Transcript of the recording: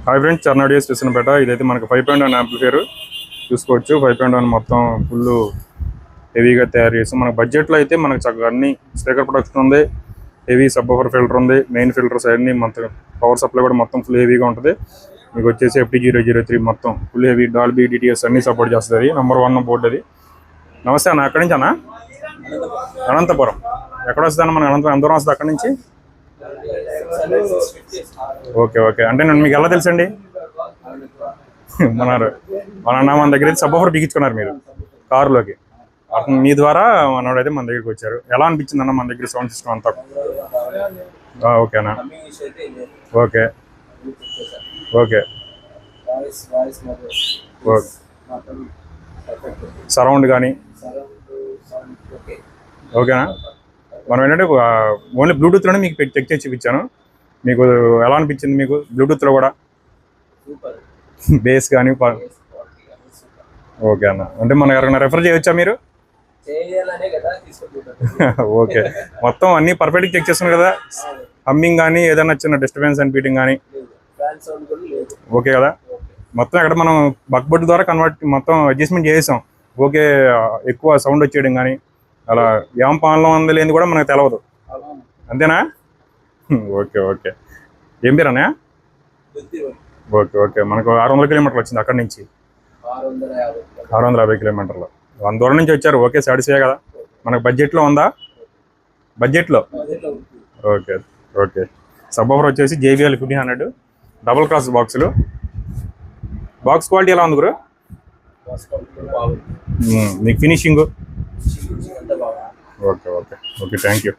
Hi friends, చర్నాడియస్ చూసినపేట. ఇదైతే మనకు 5.1 amplifier చూసుకోవచ్చు. 5.1 మొత్తం ఫుల్ హెవీగా తయారు చేస్తాం. మన బడ్జెట్లో అయితే మనకు చక్కగా అన్ని స్పీకర్ ప్రొడక్షన్ ఉంది, హెవీ సబ్బఫర్ ఫిల్టర్ ఉంది, మెయిన్ ఫిల్టర్స్ అన్ని మొత్తం, పవర్ సప్లై కూడా మొత్తం ఫుల్ హెవీగా ఉంటుంది. మీకు వచ్చేసి FT003 మొత్తం ఫుల్ హెవీ డాల్బీ DTS అన్ని సపోర్ట్ చేస్తుంది. నెంబర్ 1 బోర్డు అది. నమస్తే అన్న, అక్కడి నుంచి అన్న? అనంతపురం. ఎక్కడ వస్తుంది అన్న? మన అనంతపురం ఎంత దూరం వస్తుంది అక్కడి నుంచి? Okay okay. అంటే నేను మీకు ఎలా తెలుసండి? మన దగ్గర అయితే సబ్బఫర్ బిగించుకున్నారు మీరు కారులోకి. అతను మీ ద్వారా మనోడైతే మన దగ్గరికి వచ్చారు. ఎలా అనిపించింది అన్న మన దగ్గర సౌండ్ సిస్టమ్ అంతా? ఓకేనా? Okay okay okay. సరౌండ్ కానీ ఓకేనా? మనం ఏంటంటే ఓన్లీ బ్లూటూత్లోనే మీకు చెక్ చేసి చూపించాను. మీకు ఎలా అనిపించింది? మీకు బ్లూటూత్లో కూడా బేస్ కానీ ఓకే అన్న. అంటే మనం ఎవరైనా రెఫర్ చేయవచ్చా మీరు? ఓకే. మొత్తం అన్నీ పర్ఫెక్ట్గా చెక్ చేస్తున్నాను కదా? హమ్మింగ్ కానీ ఏదైనా చిన్న డిస్టర్బెన్స్ అండ్ బీటింగ్ కానీ ఓకే కదా? మొత్తం ఎక్కడ మనం బక్బోర్డ్ ద్వారా మొత్తం అడ్జస్ట్మెంట్ చేసాం. ఓకే. ఎక్కువ సౌండ్ వచ్చేయడం కానీ అలా ఏం పాన్లో ఉంది లేని కూడా మనకు తెలవదు. అంతేనా? Okay okay. ఏం పేరు అన్నయ్య? Okay okay. మనకు 600 కిలోమీటర్లు వచ్చింది అక్కడి నుంచి. 650 కిలోమీటర్లు అంత దూరం నుంచి వచ్చారు. ఓకే, సాటిస్ఫై కదా? మనకు బడ్జెట్లో ఉందా? బడ్జెట్లో ఓకే ఓకే. సబ్బఫర్ వచ్చేసి JBL 1500 డబుల్ క్రాస్ బాక్సులు. బాక్స్ క్వాలిటీ ఎలా ఉంది గురు? మీకు finishing okay okay okay. Thank you.